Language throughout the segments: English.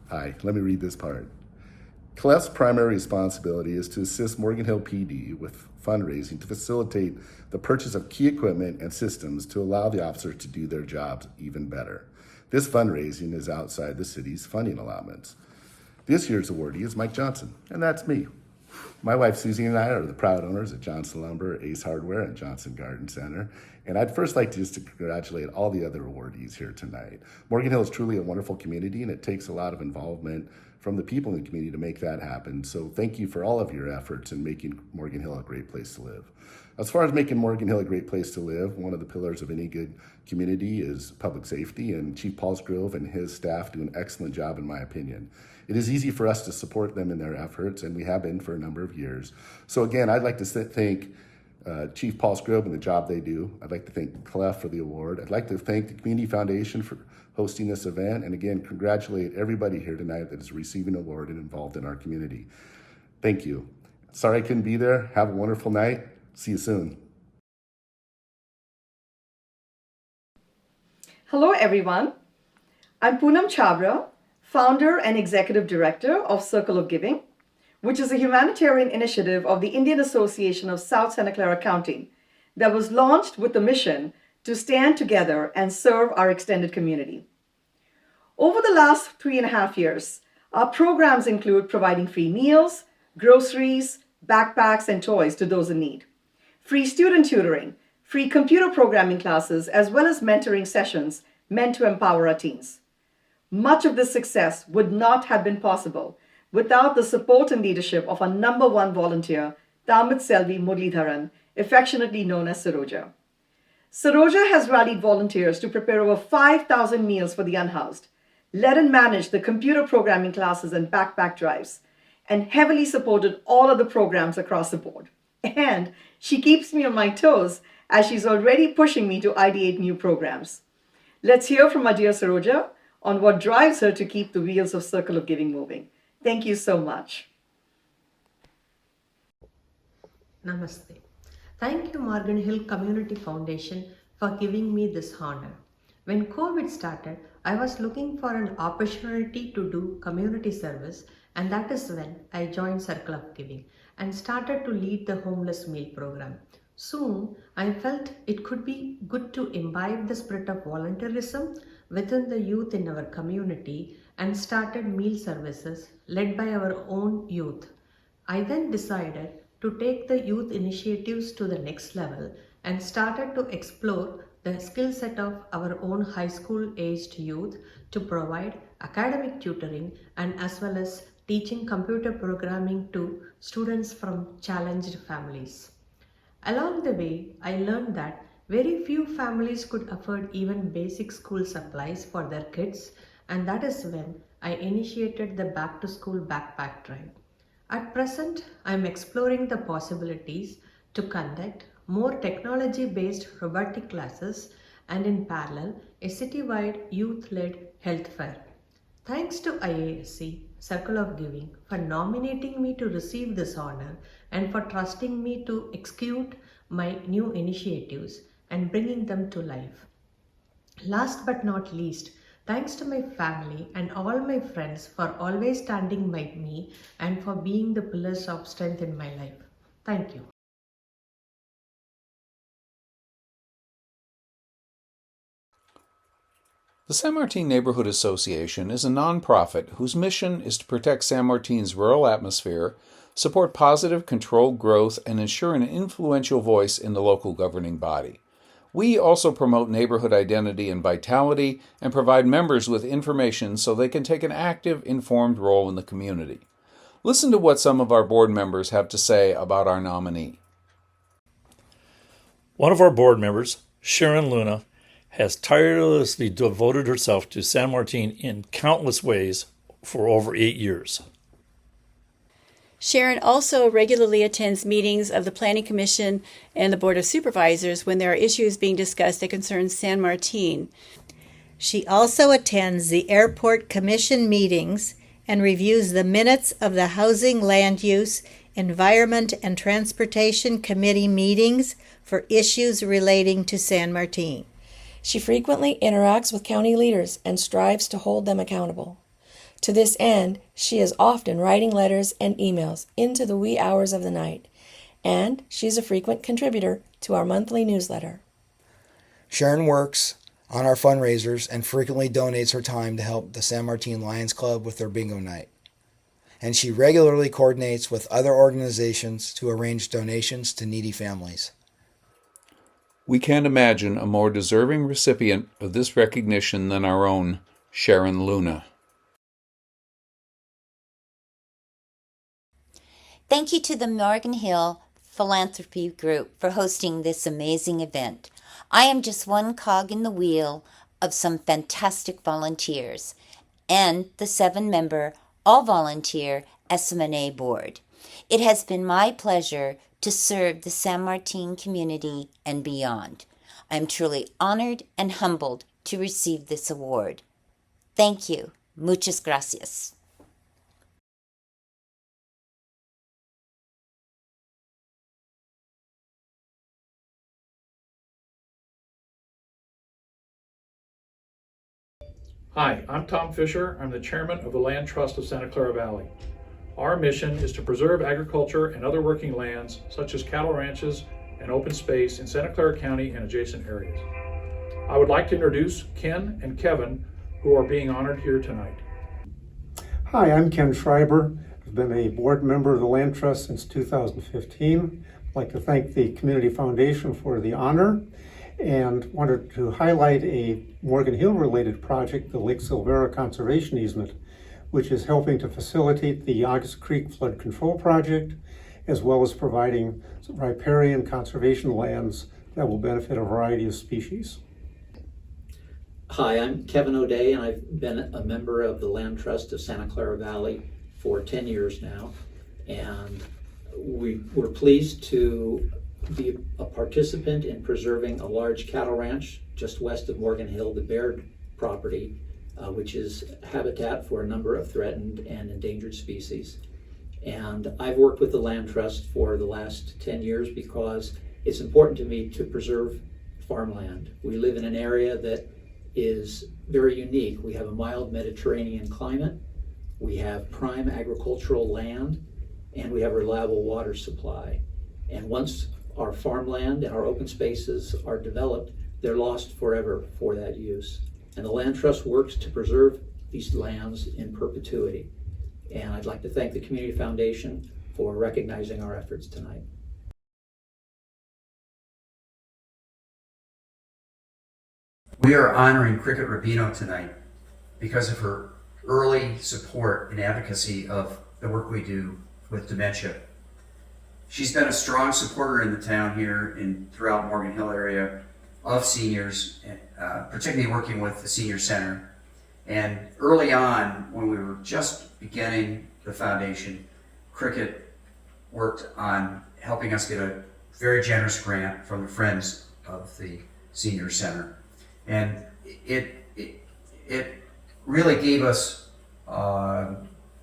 Hi, let me read this part. CLEF's primary responsibility is to assist Morgan Hill PD with fundraising to facilitate the purchase of key equipment and systems to allow the officers to do their jobs even better. This fundraising is outside the city's funding allotments. This year's awardee is Mike Johnson, and that's me. My wife Susie and I are the proud owners of Johnson Lumber, Ace Hardware, and Johnson Garden Center. And I'd first like to congratulate all the other awardees here tonight. Morgan Hill is truly a wonderful community, and it takes a lot of involvement from the people in the community to make that happen. So thank you for all of your efforts in making Morgan Hill a great place to live. As far as making Morgan Hill a great place to live, one of the pillars of any good community is public safety, and Chief Paulsgrove and his staff do an excellent job, in my opinion. It is easy for us to support them in their efforts, and we have been for a number of years. So again, I'd like to thank Chief Paulsgrove and the job they do. I'd like to thank CLEF for the award. I'd like to thank the Community Foundation for hosting this event, and again, congratulate everybody here tonight that is receiving an award and involved in our community. Thank you. Sorry I couldn't be there. Have a wonderful night. See you soon. Hello, everyone. I'm Poonam Chabra, founder and executive director of Circle of Giving, which is a humanitarian initiative of the Indian Association of South Santa Clara County that was launched with the mission to stand together and serve our extended community. Over the last 3.5 years, our programs include providing free meals, groceries, backpacks, and toys to those in need, free student tutoring, free computer programming classes, as well as mentoring sessions meant to empower our teens. Much of this success would not have been possible without the support and leadership of our number one volunteer, Tamit Selvi Murlidharan, affectionately known as Saroja. Saroja has rallied volunteers to prepare over 5,000 meals for the unhoused, led and managed the computer programming classes and backpack drives, and heavily supported all of the programs across the board. And she keeps me on my toes as she's already pushing me to ideate new programs. Let's hear from our dear Saroja on what drives her to keep the wheels of Circle of Giving moving. Thank you so much. Namaste. Thank you, Morgan Hill Community Foundation, for giving me this honor. When COVID started, I was looking for an opportunity to do community service, and that is when I joined Circle of Giving and started to lead the homeless meal program. Soon, I felt it could be good to imbibe the spirit of volunteerism within the youth in our community and started meal services led by our own youth. I then decided to take the youth initiatives to the next level and started to explore the skill set of our own high school aged youth to provide academic tutoring and as well as teaching computer programming to students from challenged families. Along the way, I learned that very few families could afford even basic school supplies for their kids, and that is when I initiated the Back to School Backpack Drive. At present, I am exploring the possibilities to conduct more technology-based robotic classes and in parallel, a citywide youth-led health fair. Thanks to IASC, Circle of Giving, for nominating me to receive this honor and for trusting me to execute my new initiatives and bringing them to life. Last but not least, thanks to my family and all my friends for always standing by me and for being the pillars of strength in my life. Thank you. The San Martin Neighborhood Association is a nonprofit whose mission is to protect San Martin's rural atmosphere, support positive, controlled growth, and ensure an influential voice in the local governing body. We also promote neighborhood identity and vitality and provide members with information so they can take an active, informed role in the community. Listen to what some of our board members have to say about our nominee. One of our board members, Sharon Luna, has tirelessly devoted herself to San Martin in countless ways for over 8 years. Sharon also regularly attends meetings of the Planning Commission and the Board of Supervisors when there are issues being discussed that concern San Martin. She also attends the Airport Commission meetings and reviews the minutes of the Housing, Land Use, Environment, and Transportation Committee meetings for issues relating to San Martin. She frequently interacts with county leaders and strives to hold them accountable. To this end, she is often writing letters and emails into the wee hours of the night, and she's a frequent contributor to our monthly newsletter. Sharon works on our fundraisers and frequently donates her time to help the San Martin Lions Club with their bingo night. And she regularly coordinates with other organizations to arrange donations to needy families. We can't imagine a more deserving recipient of this recognition than our own Sharon Luna. Thank you to the Morgan Hill Philanthropy Group for hosting this amazing event. I am just one cog in the wheel of some fantastic volunteers and the 7-member all-volunteer SMA board. It has been my pleasure to serve the San Martin community and beyond. I am truly honored and humbled to receive this award. Thank you. Muchas gracias. Hi, I'm Tom Fisher. I'm the chairman of the Land Trust of Santa Clara Valley. Our mission is to preserve agriculture and other working lands, such as cattle ranches and open space in Santa Clara County and adjacent areas. I would like to introduce Ken and Kevin, who are being honored here tonight. Hi, I'm Ken Schreiber. I've been a board member of the Land Trust since 2015. I'd like to thank the Community Foundation for the honor and wanted to highlight a Morgan Hill related project, the Lake Silvera Conservation Easement, which is helping to facilitate the August Creek Flood Control Project, as well as providing riparian conservation lands that will benefit a variety of species. Hi, I'm Kevin O'Day, and I've been a member of the Land Trust of Santa Clara Valley for 10 years now. And we're pleased to be a participant in preserving a large cattle ranch just west of Morgan Hill, the Baird property, which is habitat for a number of threatened and endangered species. And I've worked with the Land Trust for the last 10 years because it's important to me to preserve farmland. We live in an area that is very unique. We have a mild Mediterranean climate, we have prime agricultural land, and we have a reliable water supply. And once our farmland and our open spaces are developed, they're lost forever for that use. And the Land Trust works to preserve these lands in perpetuity. And I'd like to thank the Community Foundation for recognizing our efforts tonight. We are honoring Cricket Rubino tonight because of her early support and advocacy of the work we do with dementia. She's been a strong supporter in the town here and throughout Morgan Hill area of seniors, particularly working with the senior center. And early on, when we were just beginning the foundation, Cricket worked on helping us get a very generous grant from the Friends of the Senior Center. And it really gave us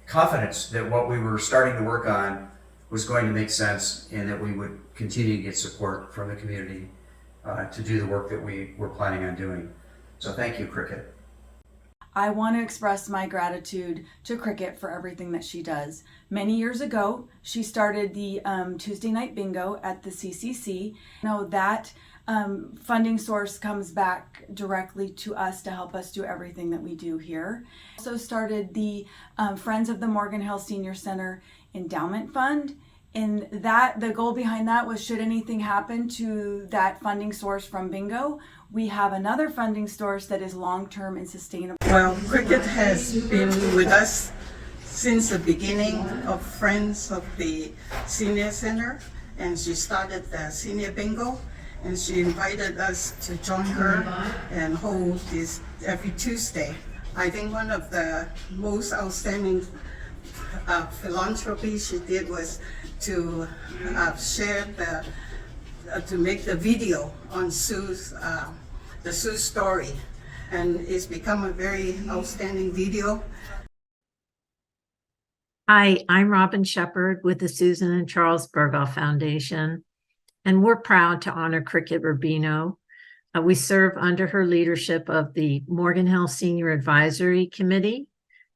confidence that what we were starting to work on was going to make sense and that we would continue to get support from the community to do the work that we were planning on doing. So thank you, Cricket. I want to express my gratitude to Cricket for everything that she does. Many years ago, she started the Tuesday night bingo at the CCC. That funding source comes back directly to us to help us do everything that we do here. Also started the Friends of the Morgan Hill Senior Center Endowment Fund. And that the goal behind that was, should anything happen to that funding source from bingo, we have another funding source that is long-term and sustainable. Well, Cricket has been with us since the beginning of Friends of the Senior Center, and she started the senior bingo, and she invited us to join her and hold this every Tuesday. I think one of the most outstanding philanthropy she did was to share to make the video on Sue's the Sue story, and it's become a very outstanding video. Hi, I'm Robin Shepard with the Susan and Charles Berghoff Foundation, and we're proud to honor Cricket Rubino. We serve under her leadership of the Morgan Hill Senior Advisory Committee,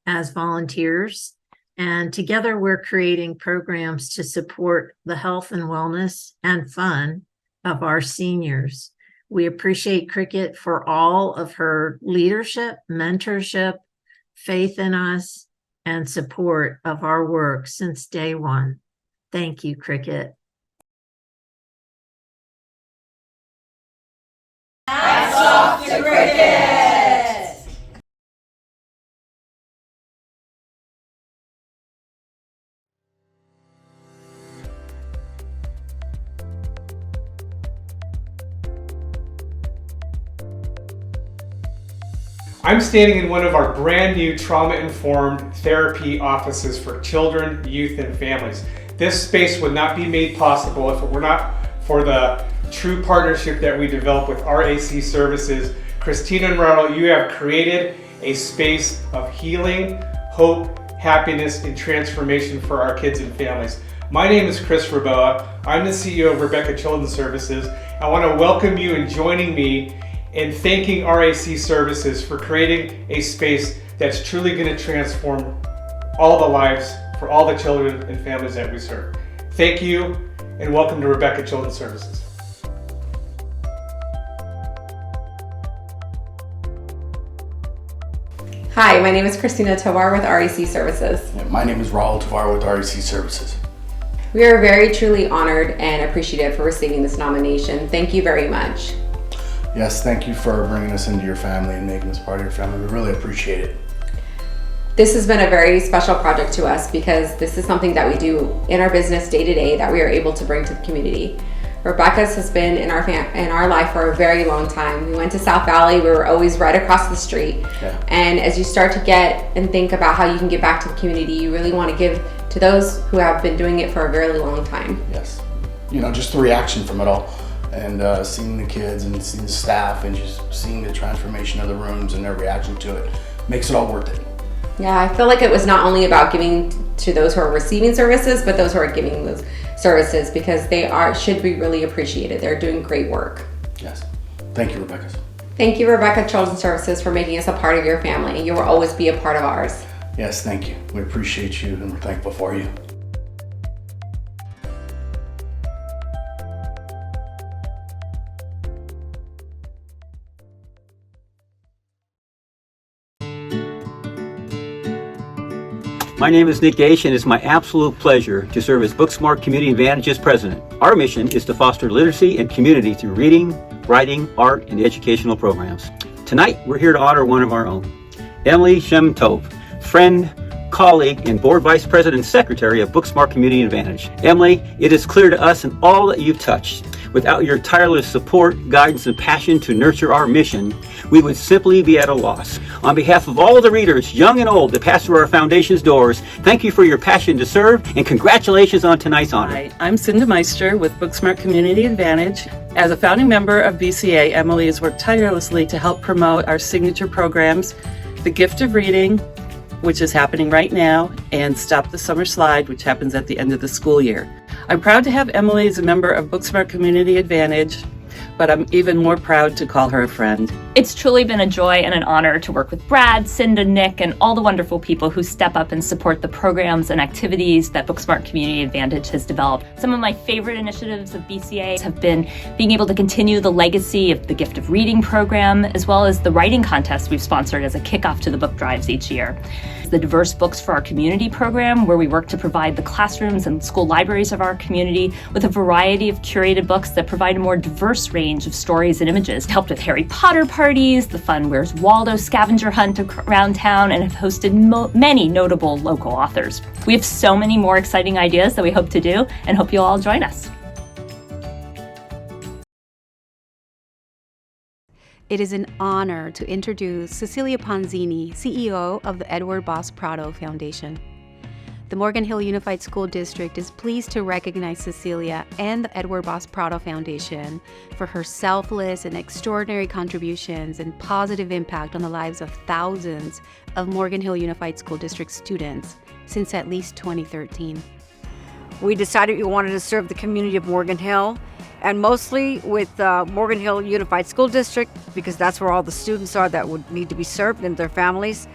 as volunteers. And together we're creating programs to support the health and wellness and fun of our seniors. We appreciate Cricket for all of her leadership, mentorship, faith in us, and support of our work since day one. Thank you, Cricket. Hats off to Cricket! I'm standing in one of our brand new trauma-informed therapy offices for children, youth, and families. This space would not be made possible if it were not for the true partnership that we developed with RAC Services. Christina and Ronald, you have created a space of healing, hope, happiness, and transformation for our kids and families. My name is Chris Raboa. I'm the CEO of Rebecca Children's Services. I want to welcome you in joining me and thanking RAC Services for creating a space that's truly going to transform all the lives for all the children and families that we serve. Thank you, and welcome to Rebecca Children's Services. Hi, my name is Christina Tovar with RAC Services. My name is Raul Tovar with RAC Services. We are very truly honored and appreciative for receiving this nomination. Thank you very much. Yes, thank you for bringing us into your family and making us part of your family. We really appreciate it. This has been a very special project to us because this is something that we do in our business day to day that we are able to bring to the community. Rebecca's has been in our life for a very long time. We went to South Valley, we were always right across the street. Yeah. And as you start to get and think about how you can give back to the community, you really want to give to those who have been doing it for a very long time. Yes. You know, just the reaction from it all. And seeing the kids and seeing the staff and just seeing the transformation of the rooms and their reaction to it makes it all worth it. Yeah, I feel like it was not only about giving to those who are receiving services, but those who are giving those services because they should be really appreciated. They're doing great work. Yes. Thank you, Rebecca. Thank you, Rebecca Children's Services, for making us a part of your family. You will always be a part of ours. Yes, thank you. We appreciate you and we're thankful for you. My name is Nick Gage, and it's my absolute pleasure to serve as Booksmart Community Advantage's president. Our mission is to foster literacy and community through reading, writing, art, and educational programs. Tonight, we're here to honor one of our own, Emily Shemtov, friend, colleague, and board vice president and secretary of Booksmart Community Advantage. Emily, it is clear to us in all that you've touched. Without your tireless support, guidance, and passion to nurture our mission, we would simply be at a loss. On behalf of all of the readers, young and old, that pass through our foundation's doors, thank you for your passion to serve, and congratulations on tonight's honor. Hi, I'm Cinda Meister with Booksmart Community Advantage. As a founding member of BCA, Emily has worked tirelessly to help promote our signature programs, The Gift of Reading, which is happening right now, and Stop the Summer Slide, which happens at the end of the school year. I'm proud to have Emily as a member of Booksmart Community Advantage, but I'm even more proud to call her a friend. It's truly been a joy and an honor to work with Brad, Cinda, Nick, and all the wonderful people who step up and support the programs and activities that Booksmart Community Advantage has developed. Some of my favorite initiatives of BCA have been being able to continue the legacy of the Gift of Reading program, as well as the writing contest we've sponsored as a kickoff to the book drives each year. The Diverse Books for Our Community program, where we work to provide the classrooms and school libraries of our community with a variety of curated books that provide a more diverse range of stories and images. Helped with Harry Potter parties, the fun Where's Waldo scavenger hunt around town, and have hosted many notable local authors. We have so many more exciting ideas that we hope to do and hope you'll all join us. It is an honor to introduce Cecilia Ponzini, CEO of the Edward Boss Prado Foundation. The Morgan Hill Unified School District is pleased to recognize Cecilia and the Edward Boss Prado Foundation for her selfless and extraordinary contributions and positive impact on the lives of thousands of Morgan Hill Unified School District students since at least 2013. We decided we wanted to serve the community of Morgan Hill, and mostly with Morgan Hill Unified School District, because that's where all the students are that would need to be served and their families.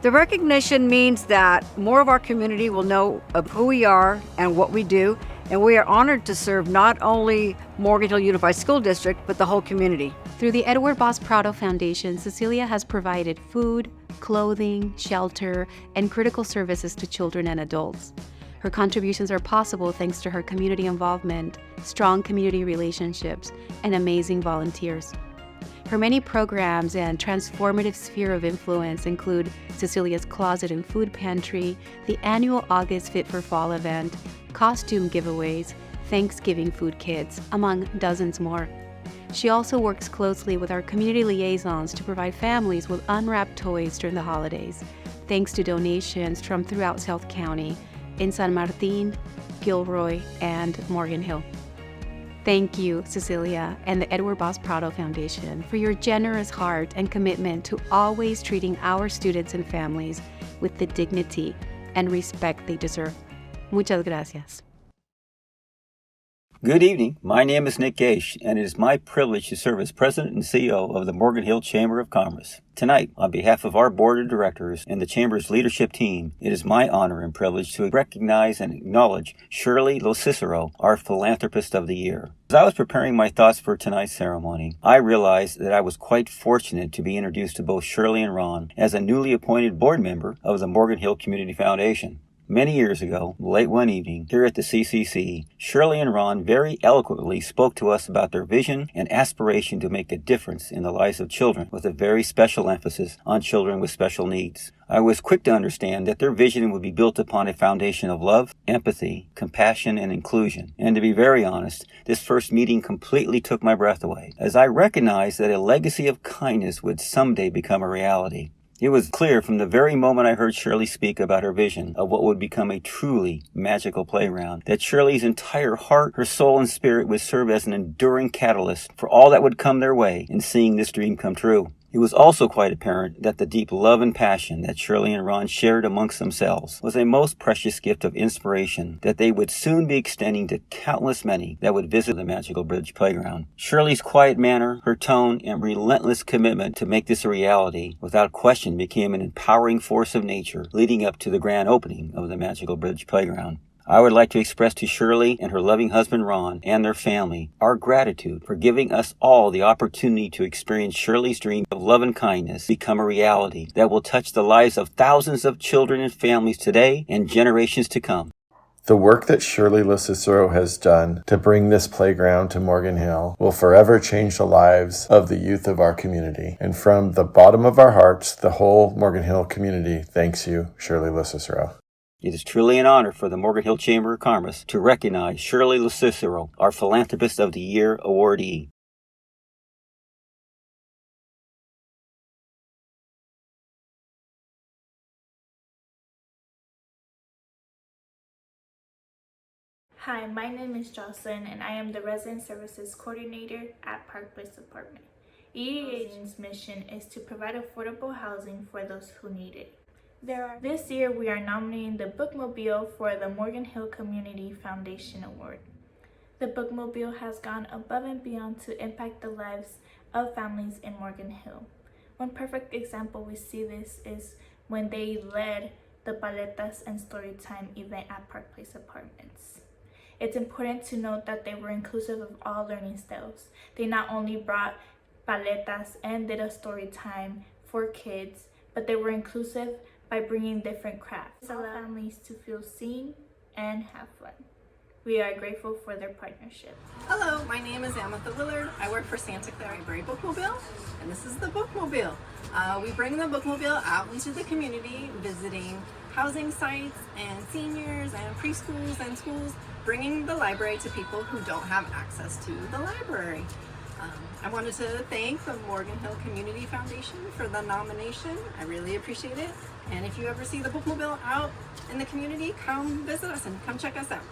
The recognition means that more of our community will know of who we are and what we do, and we are honored to serve not only Morgan Hill Unified School District, but the whole community. Through the Edward Boss Prado Foundation, Cecilia has provided food, clothing, shelter, and critical services to children and adults. Her contributions are possible thanks to her community involvement, strong community relationships, and amazing volunteers. Her many programs and transformative sphere of influence include Cecilia's Closet and Food Pantry, the annual August Fit for Fall event, costume giveaways, Thanksgiving food kits, among dozens more. She also works closely with our community liaisons to provide families with unwrapped toys during the holidays, thanks to donations from throughout South County, in San Martin, Gilroy, and Morgan Hill. Thank you, Cecilia and the Edward Boss Prado Foundation, for your generous heart and commitment to always treating our students and families with the dignity and respect they deserve. Muchas gracias. Good evening. My name is Nick Gage, and it is my privilege to serve as President and CEO of the Morgan Hill Chamber of Commerce. Tonight, on behalf of our Board of Directors and the Chamber's leadership team, it is my honor and privilege to recognize and acknowledge Shirley Locicero, our Philanthropist of the Year. As I was preparing my thoughts for tonight's ceremony, I realized that I was quite fortunate to be introduced to both Shirley and Ron as a newly appointed board member of the Morgan Hill Community Foundation. Many years ago, late one evening, here at the CCC, Shirley and Ron very eloquently spoke to us about their vision and aspiration to make a difference in the lives of children, with a very special emphasis on children with special needs. I was quick to understand that their vision would be built upon a foundation of love, empathy, compassion, and inclusion. And to be very honest, this first meeting completely took my breath away, as I recognized that a legacy of kindness would someday become a reality. It was clear from the very moment I heard Shirley speak about her vision of what would become a truly magical playground that Shirley's entire heart, her soul, and spirit would serve as an enduring catalyst for all that would come their way in seeing this dream come true. It was also quite apparent that the deep love and passion that Shirley and Ron shared amongst themselves was a most precious gift of inspiration that they would soon be extending to countless many that would visit the Magical Bridge Playground. Shirley's quiet manner, her tone, and relentless commitment to make this a reality without question became an empowering force of nature leading up to the grand opening of the Magical Bridge Playground. I would like to express to Shirley and her loving husband Ron and their family our gratitude for giving us all the opportunity to experience Shirley's dream of love and kindness become a reality that will touch the lives of thousands of children and families today and generations to come. The work that Shirley Locicero has done to bring this playground to Morgan Hill will forever change the lives of the youth of our community. And from the bottom of our hearts, the whole Morgan Hill community thanks you, Shirley Locicero. It is truly an honor for the Morgan Hill Chamber of Commerce to recognize Shirley Locicero, our Philanthropist of the Year awardee. Hi, my name is Jocelyn and I am the Resident Services Coordinator at Park Place Apartment. EEH's mission is to provide affordable housing for those who need it. This year we are nominating the Bookmobile for the Morgan Hill Community Foundation Award. The Bookmobile has gone above and beyond to impact the lives of families in Morgan Hill. One perfect example we see this is when they led the Paletas and Storytime event at Park Place Apartments. It's important to note that they were inclusive of all learning styles. They not only brought paletas and did a story time for kids, but they were inclusive by bringing different crafts. Allow families to feel seen and have fun. We are grateful for their partnership. Hello, my name is Ametha Willard. I work for Santa Clara Library Bookmobile, and this is the Bookmobile. We bring the Bookmobile out into the community, visiting housing sites and seniors and preschools and schools, bringing the library to people who don't have access to the library. I wanted to thank the Morgan Hill Community Foundation for the nomination. I really appreciate it. And if you ever see the Bookmobile out in the community, come visit us and come check us out.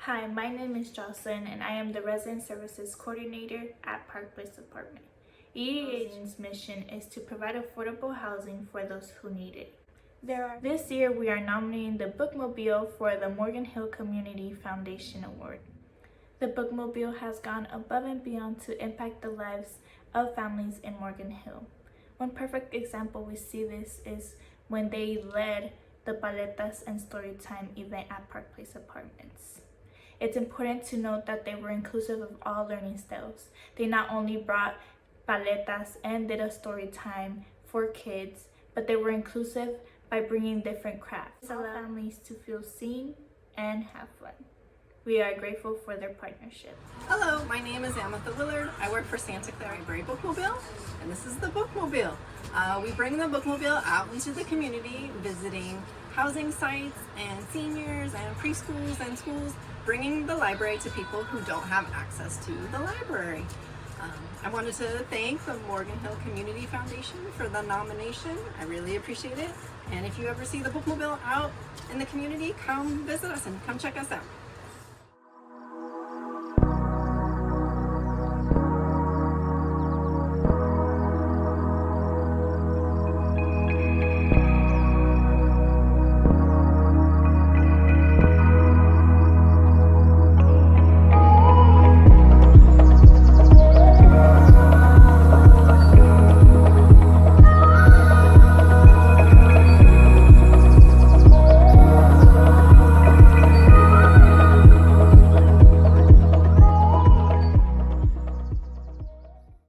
Hi, my name is Jocelyn and I am the Resident Services Coordinator at Park Place Apartment. EEA's mission is to provide affordable housing for those who need it. This year we are nominating the Bookmobile for the Morgan Hill Community Foundation Award. The Bookmobile has gone above and beyond to impact the lives of families in Morgan Hill. One perfect example we see this is when they led the Paletas and Storytime event at Park Place Apartments. It's important to note that they were inclusive of all learning styles. They not only brought paletas and did a story time for kids, but they were inclusive by bringing different crafts. Allow families to feel seen and have fun. We are grateful for their partnership. Hello, my name is Amatha Willard. I work for Santa Clara Library Bookmobile, and this is the Bookmobile. We bring the Bookmobile out into the community, visiting housing sites and seniors and preschools and schools, bringing the library to people who don't have access to the library. I wanted to thank the Morgan Hill Community Foundation for the nomination. I really appreciate it. And if you ever see the Bookmobile out in the community, come visit us and come check us out.